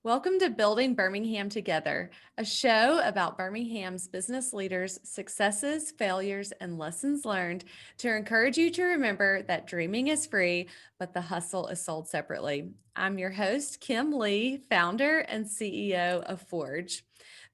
Welcome to Building Birmingham Together, a show about Birmingham's business leaders' successes, failures, and lessons learned to encourage you to remember that dreaming is free, but the hustle is sold separately. I'm your host, Kim Lee, founder and CEO of Forge.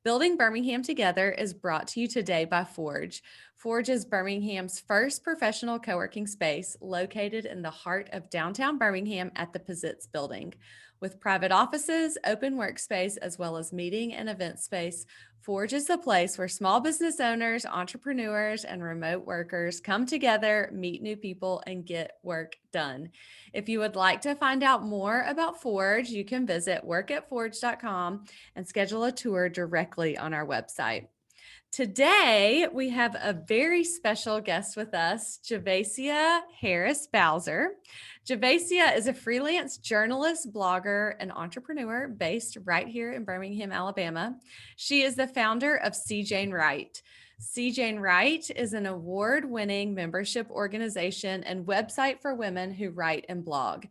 Building Birmingham Together is brought to you today by Forge. Forge is Birmingham's first professional co-working space located in the heart of downtown Birmingham at the Pizitz Building. With private offices, open workspace, as well as meeting and event space, Forge is the place where small business owners, entrepreneurs, and remote workers come together, meet new people, and get work done. If you would like to find out more about Forge, you can visit workatforge.com and schedule a tour directly on our website. Today, we have a very special guest with us, Javacia Harris Bowser. Javacia is a freelance journalist, blogger, and entrepreneur based right here in Birmingham, Alabama. She is the founder of C. Jane Wright. C. Jane Wright is an award-winning membership organization and website for women who write and blog.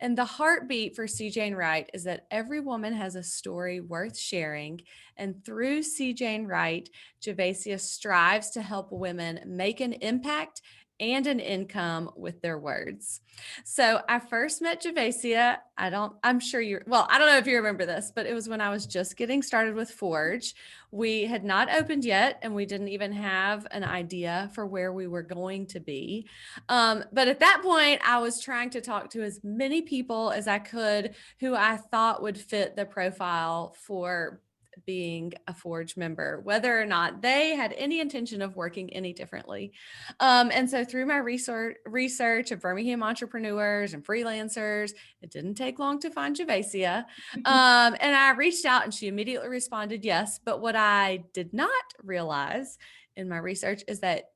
And the heartbeat for C. Jane Wright is that every woman has a story worth sharing. And through C. Jane Wright, Javacia strives to help women make an impact and an income with their words. So I first met Javacia. I don't know if you remember this, but it was when I was just getting started with Forge. We had not opened yet, and we didn't even have an idea for where we were going to be. But at that point, I was trying to talk to as many people as I could who I thought would fit the profile for being a Forge member, whether or not they had any intention of working any differently. And so through my research of Birmingham entrepreneurs and freelancers, it didn't take long to find Javacia. And I reached out and she immediately responded yes. But what I did not realize in my research is that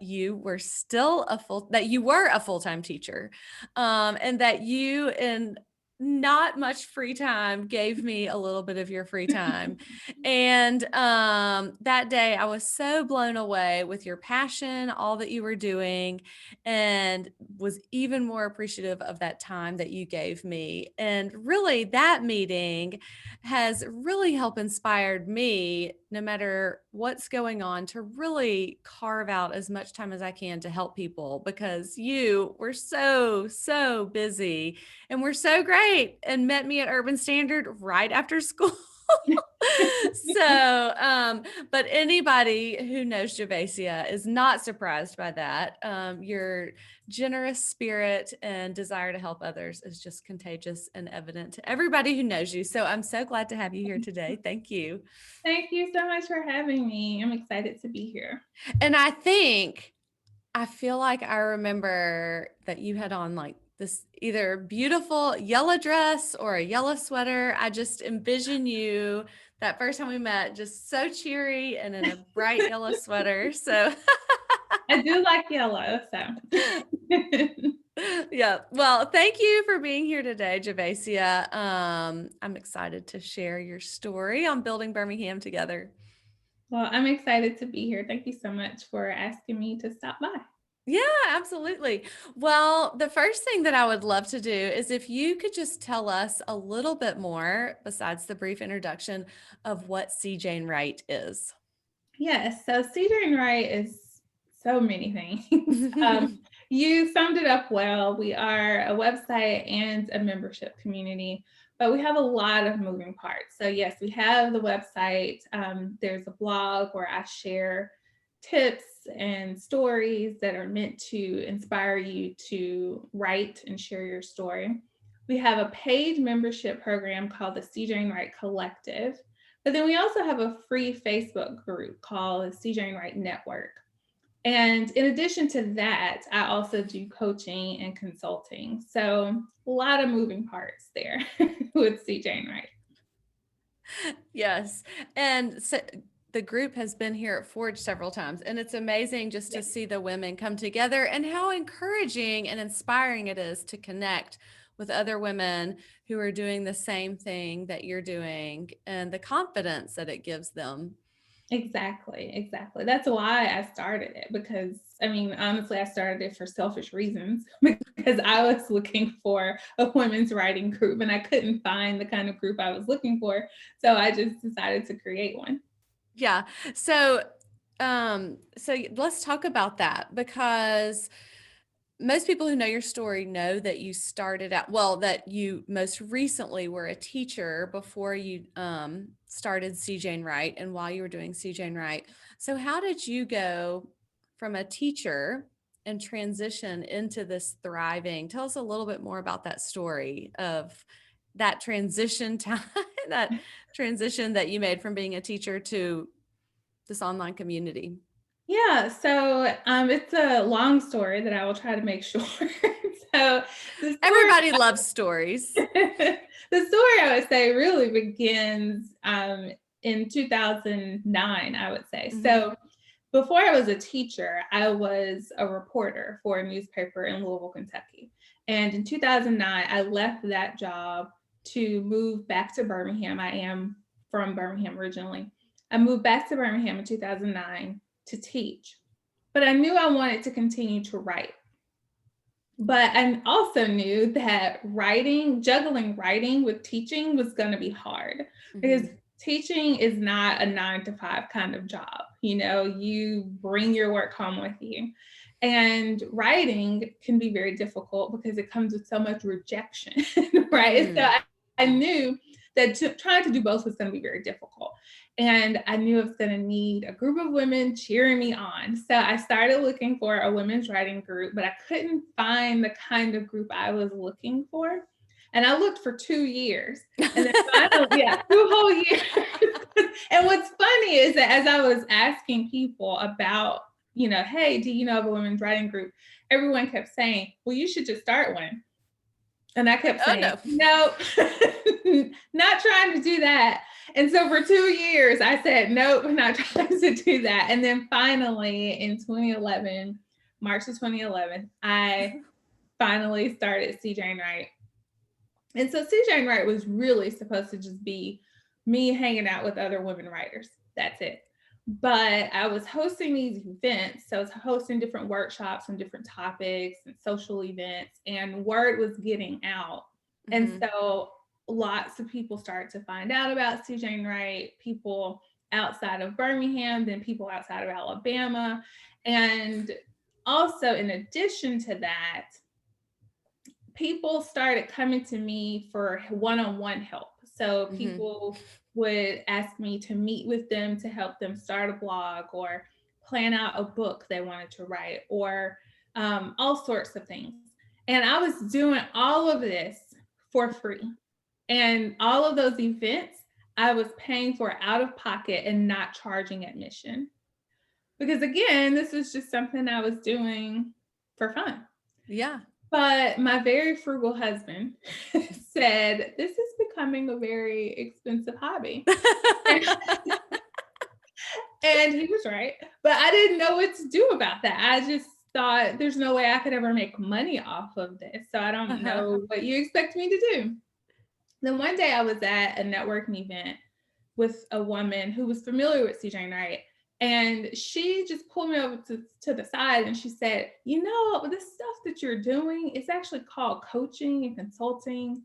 you were a full-time teacher, and that you in not much free time gave me a little bit of your free time. And that day I was so blown away with your passion, all that you were doing, and was even more appreciative of that time that you gave me. And really that meeting has really helped inspired me, no matter what's going on, to really carve out as much time as I can to help people, because you were so busy and were so great and met me at Urban Standard right after school. But anybody who knows Javacia is not surprised by that. Your generous spirit and desire to help others is just contagious and evident to everybody who knows you. So I'm so glad to have you here today. Thank you. Thank you so much for having me. I'm excited to be here. And I feel like I remember that you had on like this either beautiful yellow dress or a yellow sweater. I just envision you that first time we met, just so cheery and in a bright yellow sweater. So I do like yellow, so. yeah. Well, thank you for being here today, Javacia. I'm excited to share your story on Building Birmingham Together. Well, I'm excited to be here. Thank you so much for asking me to stop by. Yeah, absolutely. Well, the first thing that I would love to do is if you could just tell us a little bit more, besides the brief introduction, of what C. Jane Wright is. Yes, so C. Jane Wright is so many things. You summed it up well. We are a website and a membership community, but we have a lot of moving parts. So yes, we have the website. There's a blog where I share tips and stories that are meant to inspire you to write and share your story. We have a paid membership program called the C. Jane Wright Collective. But then we also have a free Facebook group called the C. Jane Wright Network. And in addition to that, I also do coaching and consulting. So a lot of moving parts there with C. Jane Wright. Yes. And so the group has been here at Forge several times, and it's amazing just to see the women come together and how encouraging and inspiring it is to connect with other women who are doing the same thing that you're doing, and the confidence that it gives them. Exactly. That's why I started it, because honestly, I started it for selfish reasons. because I was looking for a women's writing group and I couldn't find the kind of group I was looking for. So I just decided to create one. Yeah. So, let's talk about that, because most people who know your story know that you started out, well, that you most recently were a teacher before you started CJ and Wright, and while you were doing CJ and Wright. So how did you go from a teacher and transition into this thriving? Tell us a little bit more about that story of that transition time, that transition that you made from being a teacher to this online community. Yeah, so it's a long story that I will try to make short. So the story, Everybody loves stories. the story I would say really begins in 2009, I would say. Mm-hmm. So before I was a teacher, I was a reporter for a newspaper in Louisville, Kentucky. And in 2009, I left that job to move back to Birmingham. I am from Birmingham originally. I moved back to Birmingham in 2009 to teach, but I knew I wanted to continue to write. But I also knew that juggling writing with teaching was going to be hard, because teaching is not a 9 to 5 kind of job. You bring your work home with you. And writing can be very difficult because it comes with so much rejection, right? So I knew that trying to do both was going to be very difficult. And I knew I was going to need a group of women cheering me on. So I started looking for a women's writing group, but I couldn't find the kind of group I was looking for. And I looked for 2 years. And then finally, 2 whole years. And what's funny is that as I was asking people about, hey, do you know of a women's writing group? Everyone kept saying, well, you should just start one. And I kept saying, no, not trying to do that. And so for 2 years, I said, nope, not trying to do that. And then finally in 2011, March of 2011, I finally started CJ and Wright. And so CJ and Wright was really supposed to just be me hanging out with other women writers. That's it. But I was hosting these events. So I was hosting different workshops on different topics and social events, and word was getting out. And so lots of people started to find out about CJ and Wright, people outside of Birmingham, then people outside of Alabama. And also, in addition to that, people started coming to me for one-on-one help. So people would ask me to meet with them to help them start a blog or plan out a book they wanted to write, or all sorts of things. And I was doing all of this for free. And all of those events, I was paying for out of pocket and not charging admission. Because again, this was just something I was doing for fun. Yeah. But my very frugal husband said, this is becoming a very expensive hobby. And he was right. But I didn't know what to do about that. I just thought there's no way I could ever make money off of this. So I don't know what you expect me to do. Then one day I was at a networking event with a woman who was familiar with CJ and Wright. And she just pulled me over to the side and she said, this stuff that you're doing, it's actually called coaching and consulting.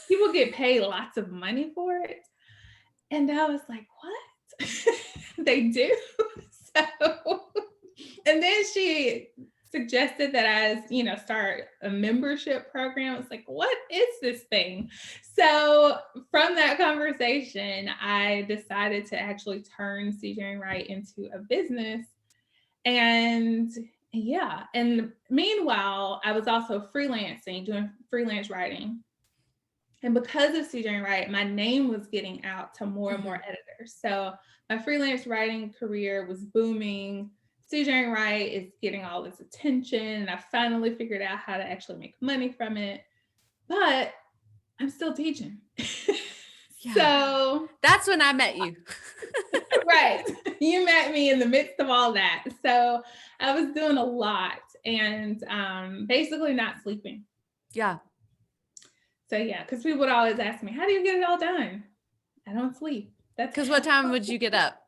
People get paid lots of money for it. And I was like, what? They do? And then she suggested that I, start a membership program. It's like, what is this thing? So from that conversation, I decided to actually turn CJ and Wright into a business. And and meanwhile, I was also freelancing, doing freelance writing. And because of CJ and Wright, my name was getting out to more and more editors. So my freelance writing career was booming. CJ and Wright is getting all this attention, and I finally figured out how to actually make money from it. But I'm still teaching. So that's when I met you. Right. You met me in the midst of all that. So I was doing a lot and basically not sleeping. Yeah. So because people would always ask me, how do you get it all done? I don't sleep. That's because what time would you get up?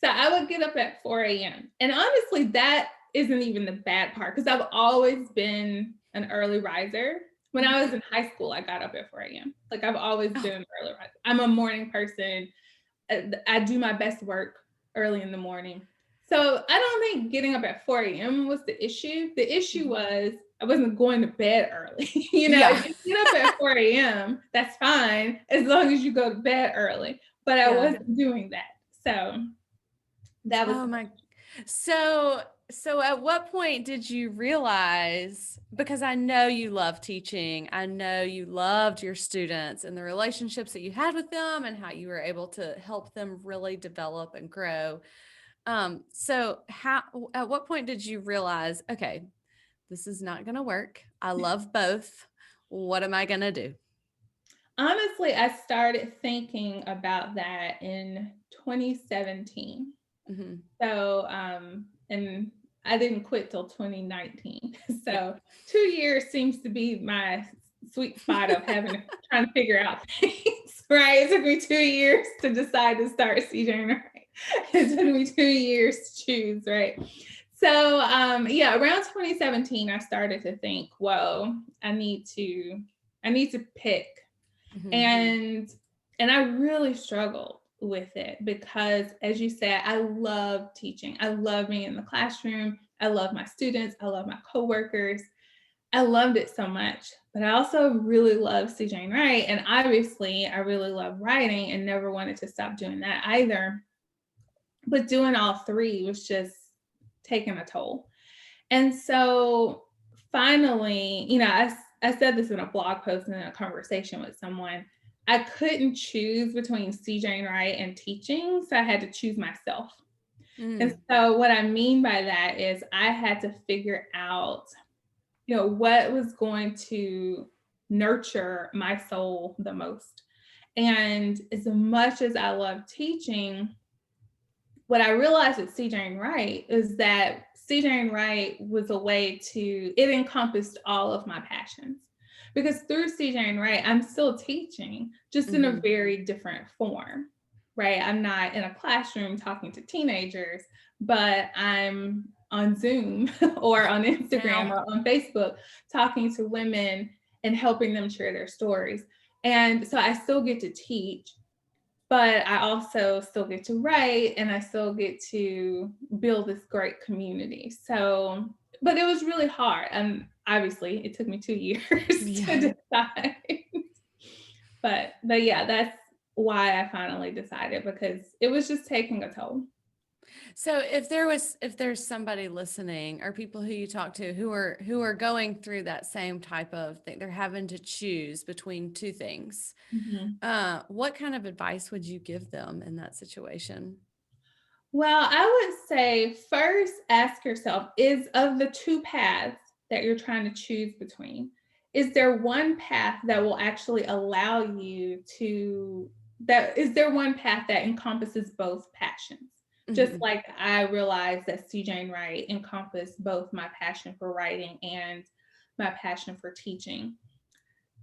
So I would get up at 4 a.m. And honestly, that isn't even the bad part, because I've always been an early riser. When I was in high school, I got up at 4 a.m. Like I've always been an early riser. I'm a morning person. I do my best work early in the morning. So I don't think getting up at 4 a.m. was the issue. The issue was I wasn't going to bed early. Yeah. If you get up at 4 a.m., that's fine as long as you go to bed early. But I wasn't doing that. So that was. Oh my. So at what point did you realize, because I know you love teaching, I know you loved your students and the relationships that you had with them and how you were able to help them really develop and grow. So at what point did you realize, okay, this is not going to work. I love both. What am I going to do? Honestly, I started thinking about that in 2017. Mm-hmm. So, and I didn't quit till 2019. So 2 years seems to be my sweet spot of trying to figure out things, right? It took me 2 years to decide to start CJ, right? It took me 2 years to choose, right? So, around 2017, I started to think, whoa, I need to pick. Mm-hmm. And I really struggled with it because, as you said, I love teaching. I love being in the classroom. I love my students. I love my coworkers. I loved it so much, but I also really love CJ Wright. And obviously I really love writing and never wanted to stop doing that either. But doing all three was just taking a toll. And so finally, I said this in a blog post and in a conversation with someone. I couldn't choose between CJ Wright and teaching, so I had to choose myself. And so what I mean by that is I had to figure out, what was going to nurture my soul the most. And as much as I love teaching, what I realized with CJ Wright is that CJ Wright was a way it encompassed all of my passions. Because through CJ Wright, I'm still teaching, just in a very different form, right? I'm not in a classroom talking to teenagers, but I'm on Zoom or on Instagram or on Facebook talking to women and helping them share their stories. And so I still get to teach, but I also still get to write and I still get to build this great community. So, but it was really hard. And obviously it took me 2 years to decide. But yeah, that's why I finally decided, because it was just taking a toll. So if there's somebody listening or people who you talk to who are going through that same type of thing, they're having to choose between two things. What kind of advice would you give them in that situation? Well, I would say first ask yourself, is of the two paths that you're trying to choose between, is there one path that will actually allow you is there one path that encompasses both passions? Just like I realized that CJ Wright encompassed both my passion for writing and my passion for teaching.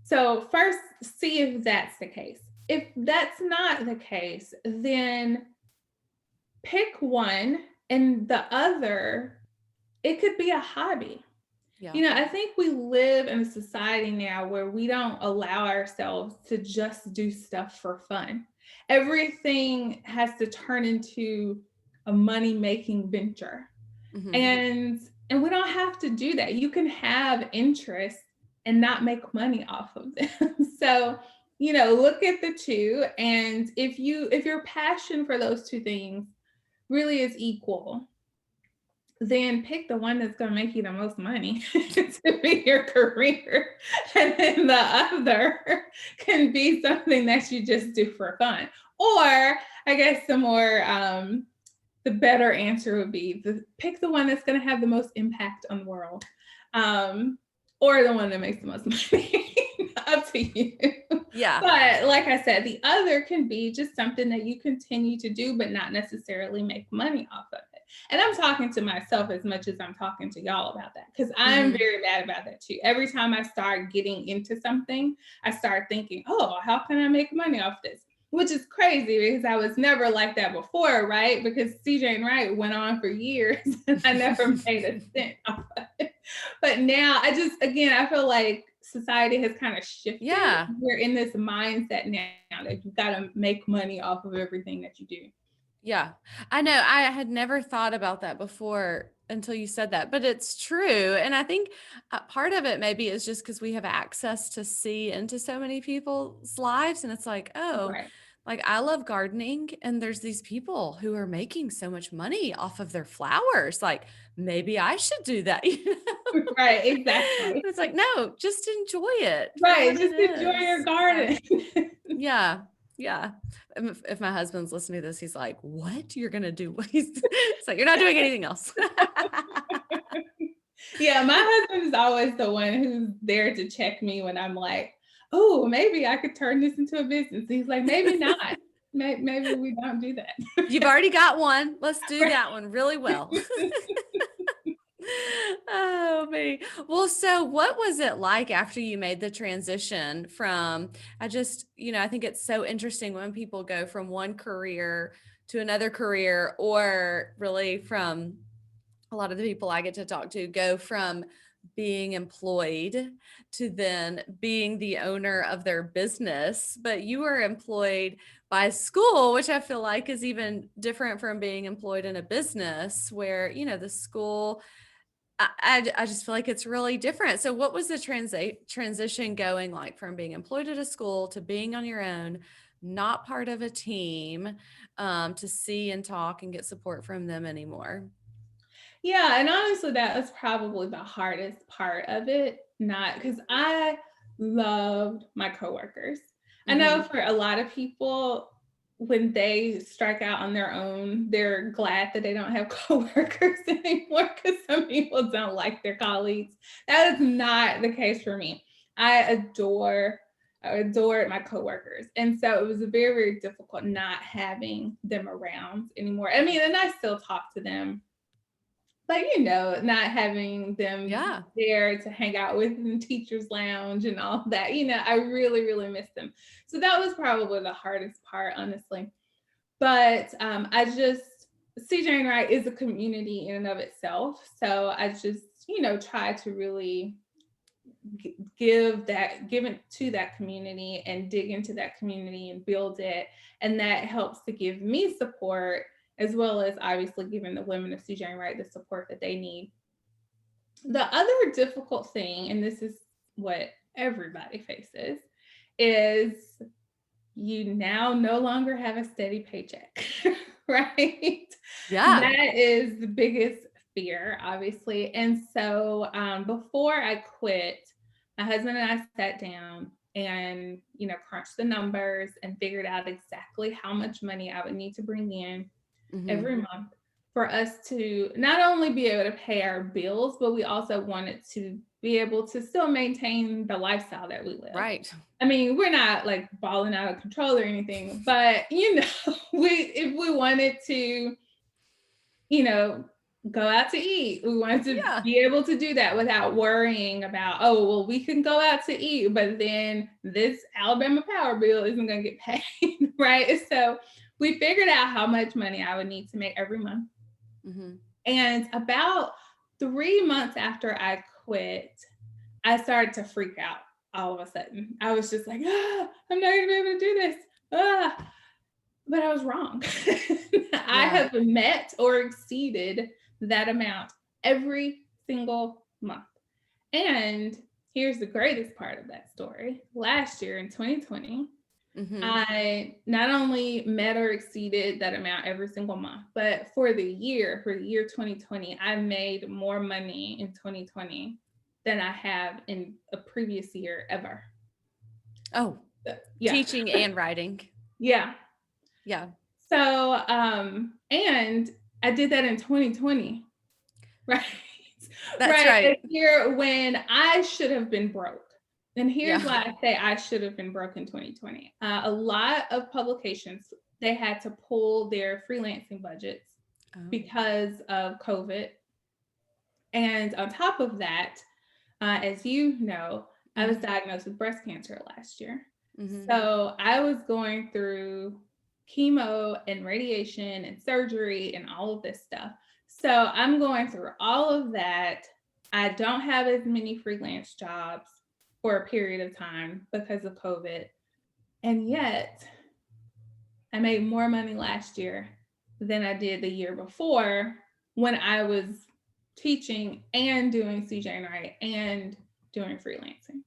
So first, see if that's the case. If that's not the case, then pick one, and the other, it could be a hobby. Yeah. I think we live in a society now where we don't allow ourselves to just do stuff for fun. Everything has to turn into a money-making venture. And we don't have to do that. You can have interest and not make money off of them. So, look at the two. And if your passion for those two things really is equal, then pick the one that's going to make you the most money to be your career. And then the other can be something that you just do for fun. Or I guess the better answer would be pick the one that's going to have the most impact on the world, or the one that makes the most money. Up to you. Yeah. But like I said, the other can be just something that you continue to do, but not necessarily make money off of it. And I'm talking to myself as much as I'm talking to y'all about that, because I'm very bad about that too. Every time I start getting into something, I start thinking, oh, how can I make money off this? which is crazy because I was never like that before, right? Because CJ and Wright went on for years and I never made a cent off of it. But now again, I feel like society has kind of shifted. Yeah. We're in this mindset now that you've got to make money off of everything that you do. Yeah, I know. I had never thought about that before until you said that, but it's true. And I think part of it maybe is just because we have access to see into so many people's lives. And it's like, oh, Right. like I love gardening, and there's these people who are making so much money off of their flowers. Like maybe I should do that. You know? Right, exactly. It's like, no, just enjoy it for Right, what it just enjoy your is. Yeah. garden. Yeah. Yeah. If my husband's listening to this, he's like, what? You're going to do what it's like, you're not doing anything else. Yeah, my husband is always the one who's there to check me when I'm like, oh, maybe I could turn this into a business. He's like, maybe not. Maybe we don't do that. You've already got one. Let's do that one really well. Oh, me. Well, so what was it like after you made the transition from, I think it's so interesting when people go from one career to another career, or really from a lot of the people I get to talk to go from being employed to then being the owner of their business. But you were employed by a school, which I feel like is even different from being employed in a business where, the school, I just feel like it's really different. So what was the transition going like from being employed at a school to being on your own, not part of a team, to see and talk and get support from them anymore? Yeah, and honestly, that was probably the hardest part of it. Not because I loved my coworkers. I know Mm-hmm. for a lot of people, when they strike out on their own, they're glad that they don't have coworkers anymore because some people don't like their colleagues. That is not the case for me. I adored my coworkers. And so it was very, very difficult not having them around anymore. I mean, and I still talk to them, but not having them Yeah. there to hang out with in the teacher's lounge and all that, I really, really miss them. So that was probably the hardest part, honestly. But CJ and Wright is a community in and of itself. So I just, try to really give it to that community and dig into that community and build it. And that helps to give me support, as well as obviously giving the women of CJ and Wright the support that they need. The other difficult thing, and this is what everybody faces, is you now no longer have a steady paycheck, right? Yeah. That is the biggest fear, obviously. And so before I quit, my husband and I sat down and, crunched the numbers and figured out exactly how much money I would need to bring in every month for us to not only be able to pay our bills, but we also wanted to be able to still maintain the lifestyle that we live. Right. I mean, we're not like balling out of control or anything, but if we wanted to, go out to eat, we wanted to be able to do that without worrying about, oh, well, we can go out to eat, but then this Alabama power bill isn't going to get paid, right? So we figured out how much money I would need to make every month. Mm-hmm. And about 3 months after I quit, I started to freak out all of a sudden. I was just like, I'm not going to be able to do this. But I was wrong. I have met or exceeded that amount every single month. And here's the greatest part of that story. Last year in 2020, I not only met or exceeded that amount every single month, but for the year 2020, I made more money in 2020 than I have in a previous year ever. Oh, yeah. Teaching and writing. Yeah. Yeah. So, and I did that in 2020, right? That's right. A year when I should have been broke. And here's why I say I should have been broke in 2020. A lot of publications, they had to pull their freelancing budgets because of COVID. And on top of that, as you know, I was diagnosed with breast cancer last year. So I was going through chemo and radiation and surgery and all of this stuff. So I'm going through all of that. I don't have as many freelance jobs for a period of time because of COVID. And yet I made more money last year than I did the year before when I was teaching and doing CJ and Wright and doing freelancing.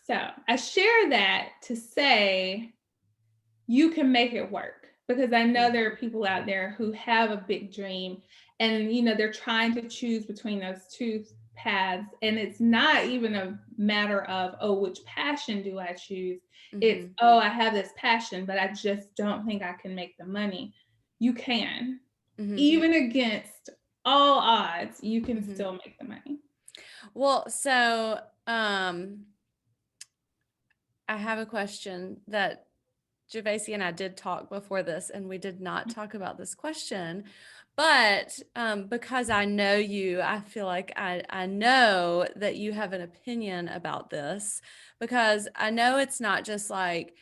So I share that to say you can make it work, because I know there are people out there who have a big dream and they're trying to choose between those two paths, and it's not even a matter of, oh, which passion do I choose? It's, oh, I have this passion but I just don't think I can make the money. You can, even against all odds, you can still make the money. Well, so I have a question that Javacia and I did talk before this, and we did not talk about this question, but because I know you, I feel like I know that you have an opinion about this, because I know it's not just like,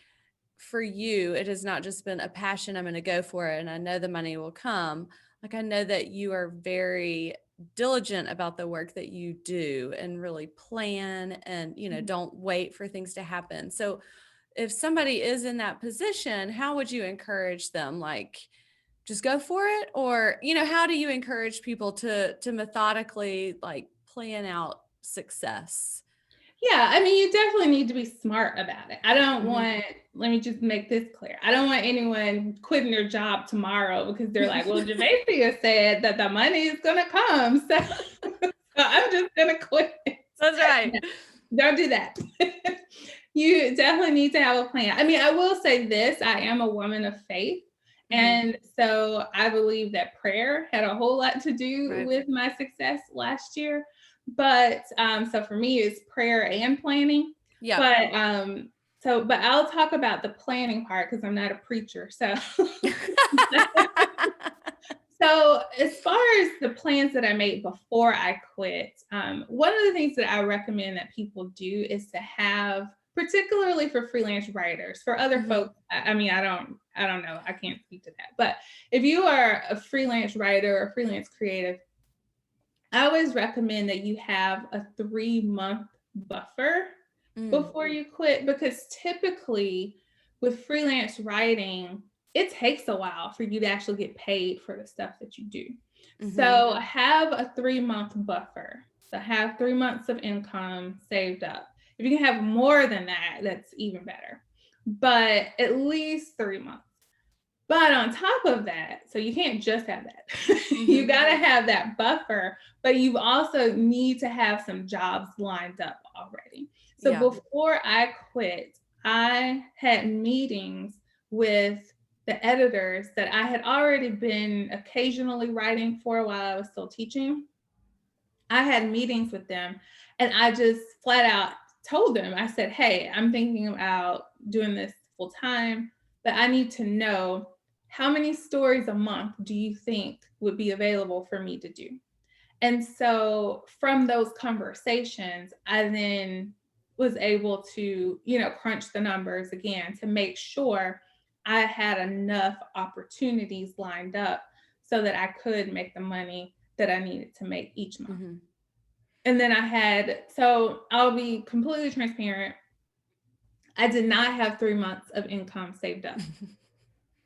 for you, it has not just been a passion, I'm going to go for it and I know the money will come. Like, I know that you are very diligent about the work that you do and really plan and, don't wait for things to happen. So if somebody is in that position, how would you encourage them? Like, just go for it? Or, how do you encourage people to methodically like plan out success? Yeah, I mean, you definitely need to be smart about it. I don't want, let me just make this clear. I don't want anyone quitting their job tomorrow because they're like, well, Javacia said that the money is going to come. So, I'm just going to quit. That's right. Don't do that. You definitely need to have a plan. I mean, I will say this, I am a woman of faith. And so I believe that prayer had a whole lot to do with my success last year. But so for me, it's prayer and planning. Yeah. But I'll talk about the planning part because I'm not a preacher. So so as far as the plans that I made before I quit, one of the things that I recommend that people do is to have, particularly for freelance writers, for other folks, I mean, I don't know, I can't speak to that. But if you are a freelance writer or freelance creative, I always recommend that you have a 3-month buffer before you quit, because typically with freelance writing, it takes a while for you to actually get paid for the stuff that you do. So have a 3-month buffer. So have 3 months of income saved up. If you can have more than that, that's even better. But at least 3 months. But on top of that, so you can't just have that. You got to have that buffer, but you also need to have some jobs lined up already. So before I quit, I had meetings with the editors that I had already been occasionally writing for while I was still teaching. I had meetings with them and I just flat out told them, I said, hey, I'm thinking about doing this full time, but I need to know, how many stories a month do you think would be available for me to do? And so from those conversations, I then was able to, crunch the numbers again to make sure I had enough opportunities lined up so that I could make the money that I needed to make each month. And then so I'll be completely transparent. I did not have 3 months of income saved up.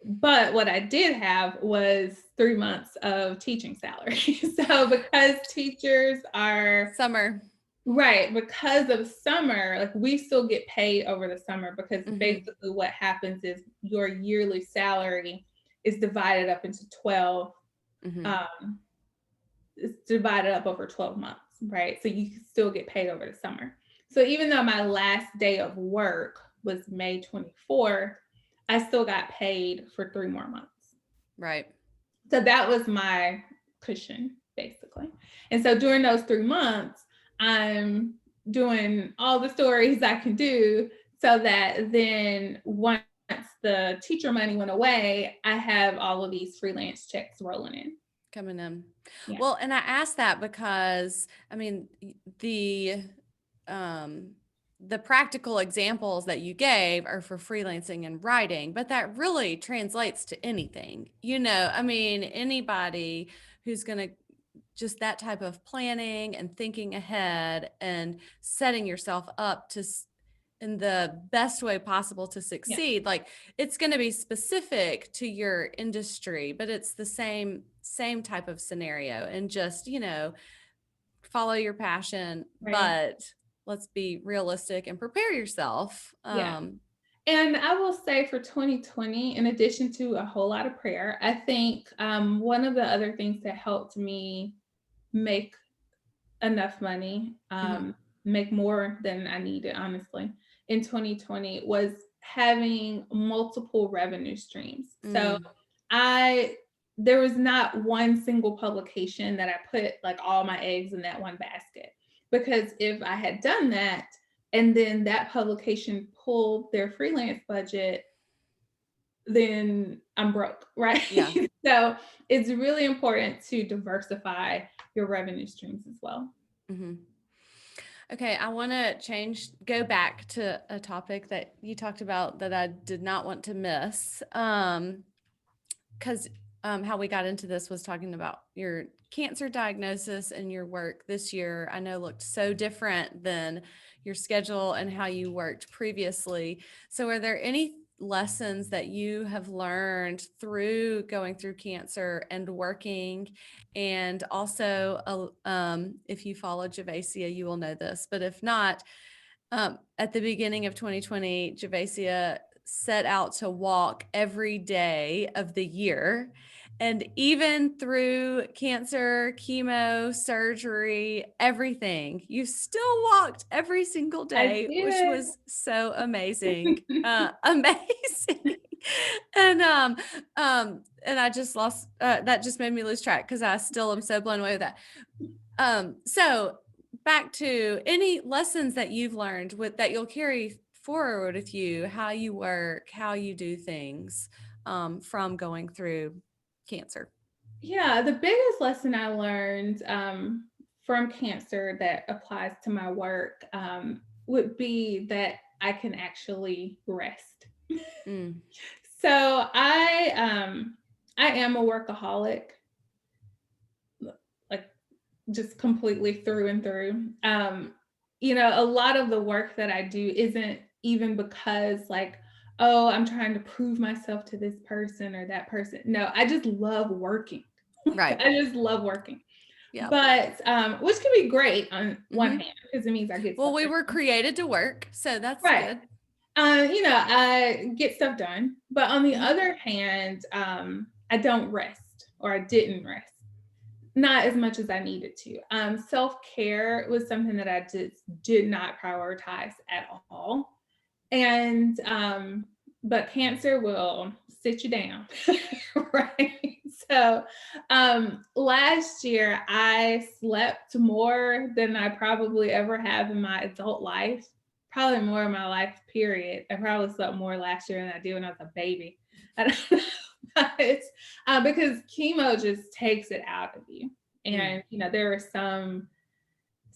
But what I did have was 3 months of teaching salary. So because teachers are summer, right, because of summer, like we still get paid over the summer, because basically what happens is your yearly salary is divided up into 12. It's divided up over 12 months, right? So you can still get paid over the summer. So even though my last day of work was May 24th, I still got paid for 3 more months. Right. So that was my cushion, basically. And so during those 3 months, I'm doing all the stories I can do so that then once the teacher money went away, I have all of these freelance checks rolling in. Coming in. Yeah. Well, and I asked that because, I mean, the the practical examples that you gave are for freelancing and writing, but that really translates to anything. I mean, anybody who's going to just that type of planning and thinking ahead and setting yourself up in the best way possible to succeed. Yeah. Like, it's going to be specific to your industry, but it's the same type of scenario, and just, follow your passion, Right. but let's be realistic and prepare yourself. Yeah. And I will say for 2020, in addition to a whole lot of prayer, I think one of the other things that helped me make enough money, Mhm. make more than I needed, honestly, in 2020 was having multiple revenue streams. So Mm. I there was not one single publication that I put like all my eggs in that one basket. Because if I had done that and then that publication pulled their freelance budget, then I'm broke, right? Yeah. So it's really important to diversify your revenue streams as well. hmm Okay, I want to go back to a topic that you talked about that I did not want to miss. Because how we got into this was talking about your cancer diagnosis, and your work this year, I know, looked so different than your schedule and how you worked previously. So are there any lessons that you have learned through going through cancer and working? And also, if you follow Javacia, you will know this, but if not, at the beginning of 2020, Javacia set out to walk every day of the year. And even through cancer, chemo, surgery, everything, you still walked every single I day, which did. was so amazing. Amazing. And I just lost that just made me lose track, because I still am so blown away with that. So back to any lessons that you've learned that you'll carry forward with you, how you work, how you do things, from going through cancer. Yeah, the biggest lesson I learned from cancer that applies to my work would be that I can actually rest. Mm. So I am a workaholic, like just completely through and through. A lot of the work that I do isn't even because like, oh, I'm trying to prove myself to this person or that person. No, I just love working. Right. I just love working. Yeah. But which can be great on one Mhm. hand because it means I get Well, stuff we done. were created to work, so that's Right. good. I get stuff done. But on the Mhm. other hand, I don't rest, or I didn't rest. Not as much as I needed to. Self-care was something that I just did not prioritize at all. And but cancer will sit you down. Right. So last year I slept more than I probably ever have in my adult life, probably more in my life period. I probably slept more last year than I did when I was a baby. I don't know. But because chemo just takes it out of you. Mm. And there are some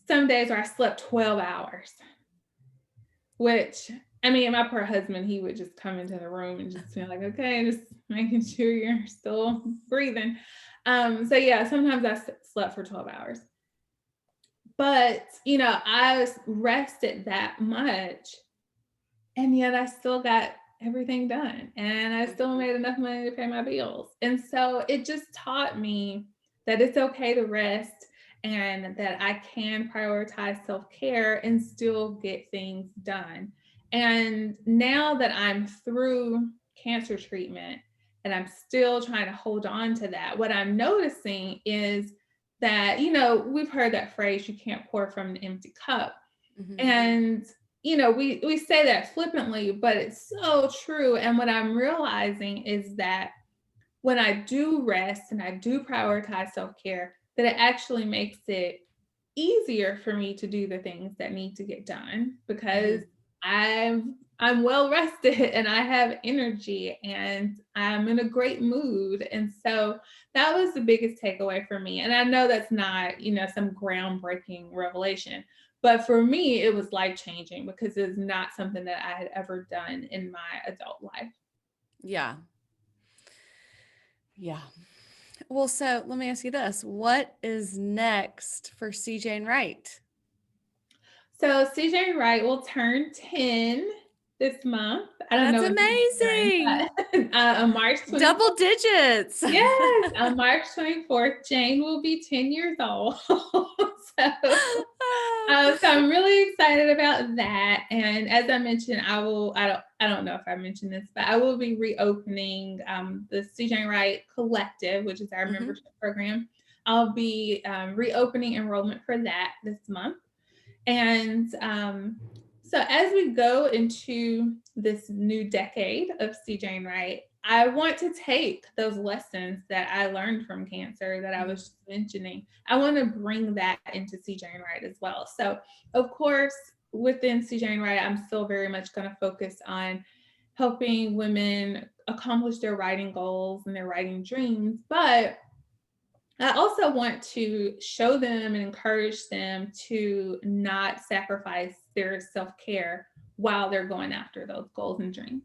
days where I slept 12 hours, which, I mean, my poor husband, he would just come into the room and just be like, okay, just making sure you're still breathing. So yeah, sometimes I slept for 12 hours. But, I rested that much, and yet I still got everything done, and I still made enough money to pay my bills. And so it just taught me that it's okay to rest, and that I can prioritize self-care and still get things done. And now that I'm through cancer treatment and I'm still trying to hold on to that, what I'm noticing is that, we've heard that phrase, you can't pour from an empty cup. Mhm. And we say that flippantly, but it's so true. And what I'm realizing is that when I do rest and I do prioritize self-care, that it actually makes it easier for me to do the things that need to get done, because Mhm. I'm well rested and I have energy and I'm in a great mood. And so that was the biggest takeaway for me. And I know that's not, some groundbreaking revelation, But for me, it was life-changing because it's not something that I had ever done in my adult life. Yeah. Yeah. Well, so let me ask you this. What is next for CJ and Wright? So CJ Wright will turn 10 this month. I don't know That's when he's turning, amazing. but on March 24th. Double digits. Yes, on March 24th, Jane will be 10 years old. So I'm really excited about that. And as I mentioned, I don't know if I mentioned this, but I will be reopening the CJ Wright Collective, which is our membership program. I'll be reopening enrollment for that this month. And so as we go into this new decade of CJ Wright, I want to take those lessons that I learned from cancer that I was just mentioning. I want to bring that into CJ Wright as well. So of course, within CJ Wright, I'm still very much going to focus on helping women accomplish their writing goals and their writing dreams. But I also want to show them and encourage them to not sacrifice their self-care while they're going after those goals and dreams.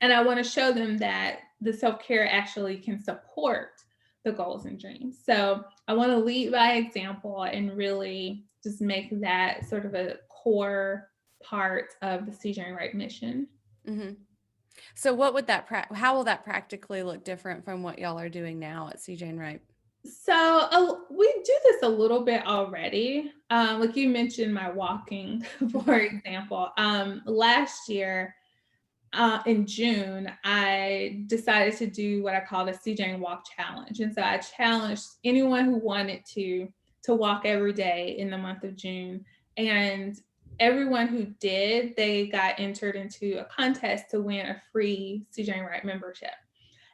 And I want to show them that the self-care actually can support the goals and dreams. So I want to lead by example and really just make that sort of a core part of the CJ Wright mission. Mm-hmm. So what would how will that practically look different from what y'all are doing now at CJ and Wright? So we do this a little bit already. Like you mentioned my walking, for example. Last year in June, I decided to do what I called a CJ Walk Challenge. And so I challenged anyone who wanted to walk every day in the month of June. And everyone who did, they got entered into a contest to win a free CJ Wright membership.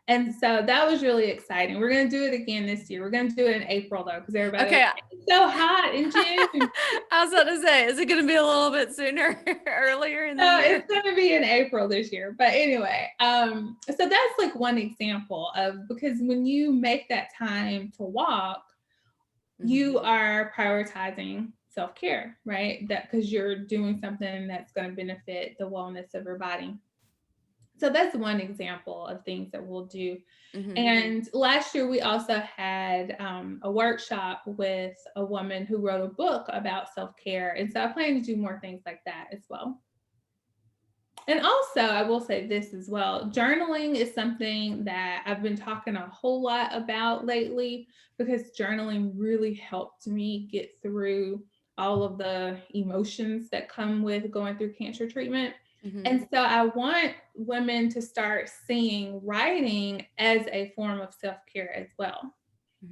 And so that was really exciting. We're going to do it again this year. We're going to do it in April though, because everybody it's so hot in June. I was about to say, is it going to be a little bit sooner, earlier in the year? It's going to be in April this year. But anyway, so that's like one example of, because when you make that time to walk, you are prioritizing self-care, right? That because you're doing something that's going to benefit the wellness of your body. So that's one example of things that we'll do. And last year, we also had a workshop with a woman who wrote a book about self-care. And so I plan to do more things like that as well. And also, I will say this as well. Journaling is something that I've been talking a whole lot about lately, because journaling really helped me get through all of the emotions that come with going through cancer treatment. And so I want women to start seeing writing as a form of self-care as well.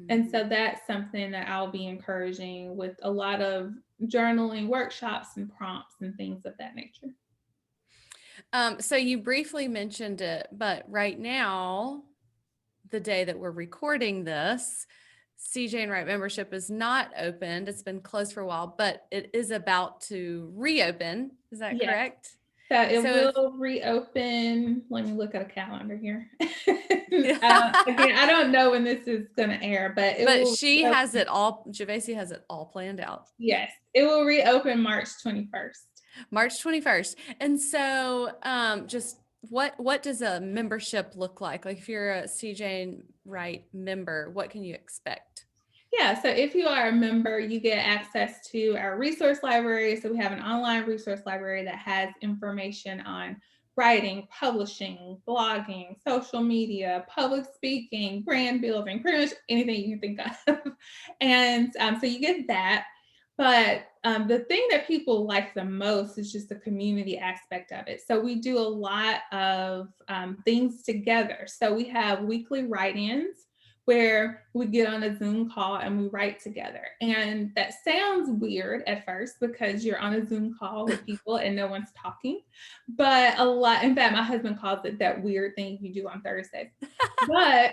And so that's something that I'll be encouraging with a lot of journaling workshops and prompts and things of that nature. So you briefly mentioned it, but right now, the day that we're recording this, CJ and Wright membership is not opened. It's been closed for a while, but it is about to reopen. Is that correct? So it will reopen. Let me look at a calendar here. Again, I don't know when this is going to air, but she has it all. Javacia has it all planned out. Yes, it will reopen March 21st. March 21st. And so, just what does a membership look like? Like if you're a CJ Wright member, what can you expect? Yeah, so if you are a member, you get access to our resource library. So we have an online resource library that has information on writing, publishing, blogging, social media, public speaking, brand building, pretty much anything you can think of. And so you get that. But the thing that people like the most is just the community aspect of it. So we do a lot of things together. So we have weekly write-ins where we get on a Zoom call and we write together. And that sounds weird at first because you're on a Zoom call with people and no one's talking. But in fact, my husband calls it that weird thing you do on Thursdays. But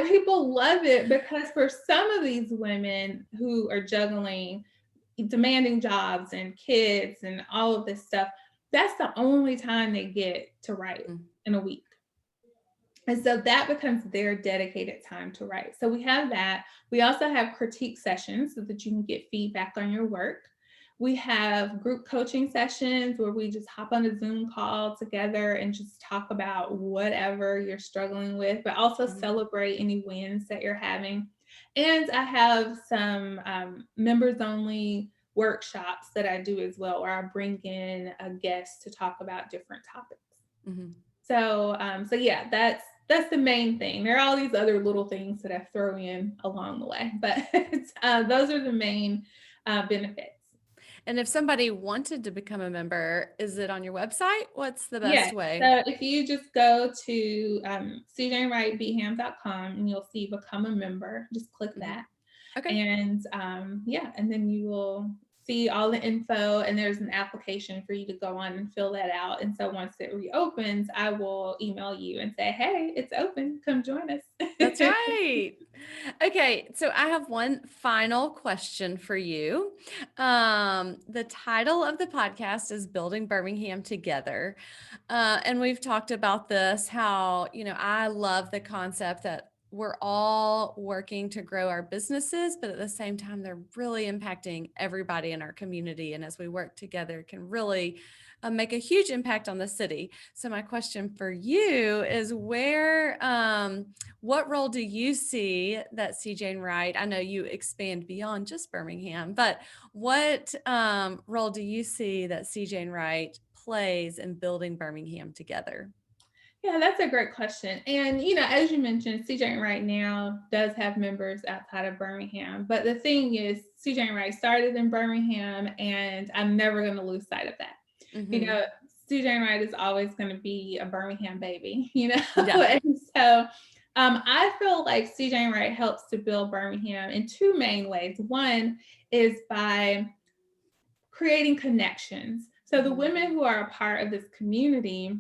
people love it because for some of these women who are juggling demanding jobs and kids and all of this stuff, that's the only time they get to write in a week. And so that becomes their dedicated time to write. So we have that. We also have critique sessions so that you can get feedback on your work. We have group coaching sessions where we just hop on a Zoom call together and just talk about whatever you're struggling with, but also celebrate any wins that you're having. And I have some members only workshops that I do as well, where I bring in a guest to talk about different topics. Mm-hmm. So yeah, that's the main thing. There are all these other little things that I throw in along the way, but those are the main benefits. And if somebody wanted to become a member, is it on your website? What's the best Yes. way? So if you just go to cjwrightbham.com and you'll see become a member, just click that. Okay. And and then you will see all the info, and there's an application for you to go on and fill that out. And so once it reopens, I will email you and say, hey, it's open, come join us. That's right. Okay, so I have one final question for you. The title of the podcast is Building Birmingham Together. And we've talked about this, how, I love the concept that we're all working to grow our businesses, but at the same time, they're really impacting everybody in our community. And as we work together, can really make a huge impact on the city. So my question for you is what role do you see that CJ and Wright, I know you expand beyond just Birmingham, but what role do you see that CJ and Wright plays in building Birmingham together? Yeah, that's a great question. And, as you mentioned, CJ Wright now does have members outside of Birmingham. But the thing is, CJ Wright started in Birmingham, and I'm never going to lose sight of that. Mm-hmm. CJ Wright is always going to be a Birmingham baby, Yeah. And so I feel like CJ Wright helps to build Birmingham in two main ways. One is by creating connections. So the women who are a part of this community,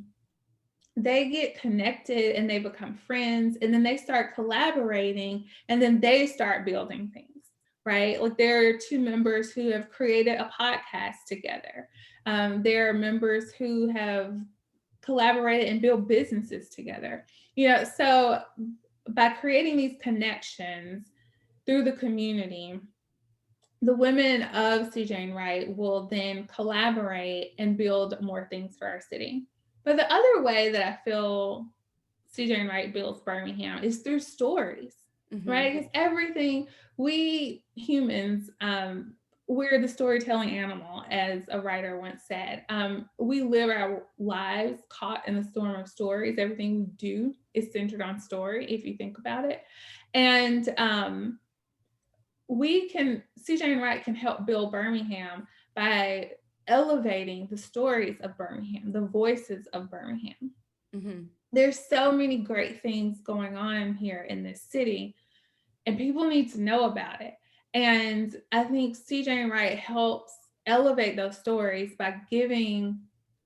they get connected and they become friends, and then they start collaborating, and then they start building things, right? Like there are two members who have created a podcast together. There are members who have collaborated and built businesses together. So by creating these connections through the community, the women of CJ and Wright will then collaborate and build more things for our city. But the other way that I feel CJ and Wright builds Birmingham is through stories, right? Because everything, we humans, we're the storytelling animal, as a writer once said. We live our lives caught in the storm of stories. Everything we do is centered on story, if you think about it. And CJ and Wright can help build Birmingham by elevating the stories of Birmingham, the voices of Birmingham. There's so many great things going on here in this city, and people need to know about it. And I think CJ and Wright helps elevate those stories by giving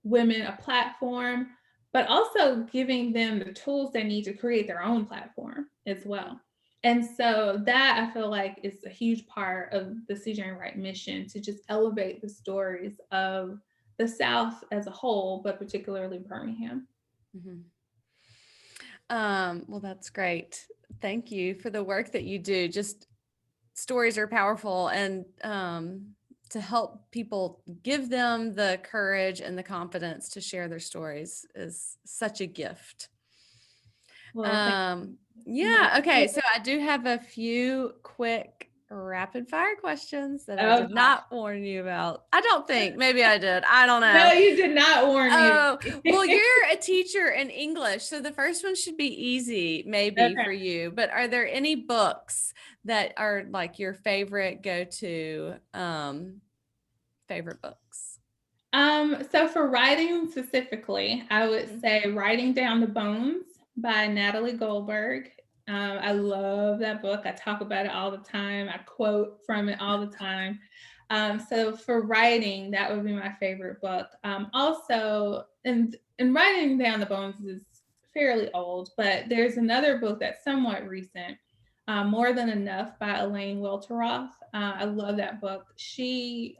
women a platform, but also giving them the tools they need to create their own platform as well. And so that, I feel like, is a huge part of the CJ and Wright mission, to just elevate the stories of the South as a whole, but particularly Birmingham. Well, that's great. Thank you for the work that you do. Just stories are powerful, and to help people, give them the courage and the confidence to share their stories is such a gift. Well, yeah. Okay. So I do have a few quick rapid fire questions that I did not warn you about. I don't think. Maybe I did. I don't know. No, you did not warn me. Oh, well, you're a teacher in English, so the first one should be easy, maybe, for you. But are there any books that are like your favorite go-to favorite books? So for writing specifically, I would say Writing Down the Bones by Natalie Goldberg. I love that book. I talk about it all the time. I quote from it all the time. So for writing, that would be my favorite book. Also, and Writing Down the Bones is fairly old, but there's another book that's somewhat recent, More Than Enough by Elaine Welteroth. I love that book. She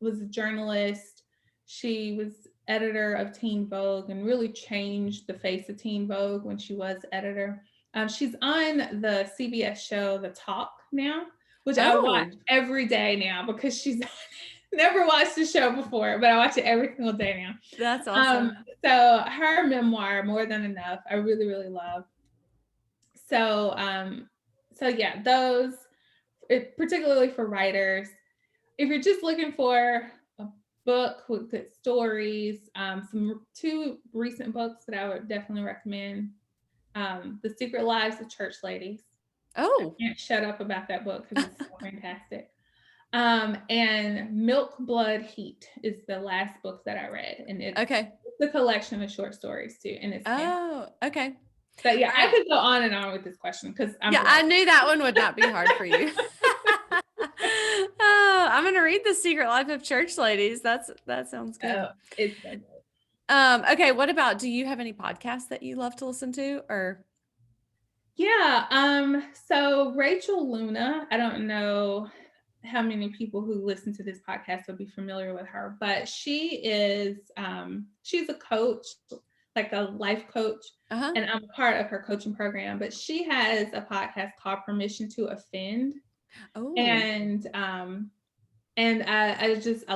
was a journalist. She was editor of Teen Vogue and really changed the face of Teen Vogue when she was editor. She's on the CBS show The Talk now, which I watch every day now because she's on it. Never watched the show before, but I watch it every single day now. That's awesome. So her memoir, More Than Enough, I really, really love. So, so yeah, those, particularly for writers, if you're just looking for a book with good stories, some two recent books that I would definitely recommend. The Secret Lives of Church Ladies. Oh, I can't shut up about that book because it's so fantastic. And Milk, Blood, Heat is the last book that I read, and it's okay. a collection of short stories too, and it's fantastic. Oh, okay. But yeah, All I right. could go on and on with this question because Yeah, I knew that one would not be hard for you. Oh, I'm gonna read The Secret Life of Church Ladies. That sounds good. It's so good. Okay, what about, do you have any podcasts that you love to listen to, or? Yeah, so Rachel Luna, I don't know how many people who listen to this podcast will be familiar with her, but she is she's a coach, like a life coach, Uh-huh. and I'm a part of her coaching program, but she has a podcast called Permission to Offend. Oh, And I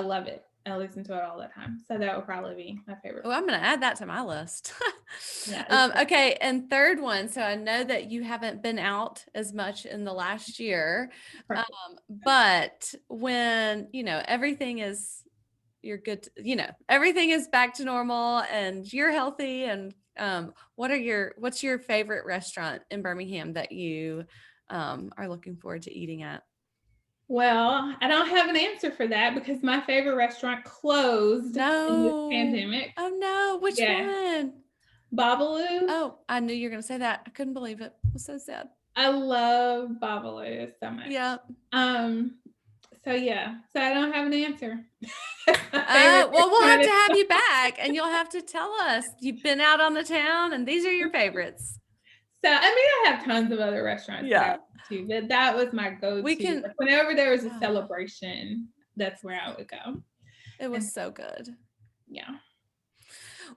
love it. I listen to it all the time. So that would probably be my favorite. oh, I'm gonna add that to my list. Yeah. Okay, and third one. So I know that you haven't been out as much in the last year, Perfect. but when everything is, you're good, everything is back to normal and you're healthy, and what's your favorite restaurant in Birmingham that you are looking forward to eating at? Well, I don't have an answer for that because my favorite restaurant closed in this No. pandemic. Oh no, which Yeah. one? Babalu. Oh, I knew you were gonna say that. I couldn't believe it. It was so sad. I love Babalu so much. Yeah. So yeah. So I don't have an answer. Well, we'll have to have you back, and you'll have to tell us. You've been out on the town, and these are your favorites. So I mean, I have tons of other restaurants that I went to, but that was my go-to. Like, whenever there was a celebration, that's where I would go. It was so good. Yeah.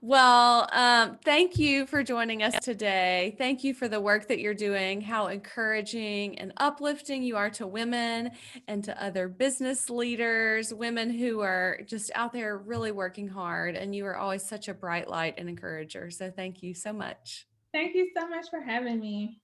Well, thank you for joining us today. Thank you for the work that you're doing, how encouraging and uplifting you are to women and to other business leaders, women who are just out there really working hard. And you are always such a bright light and encourager. So thank you so much. Thank you so much for having me.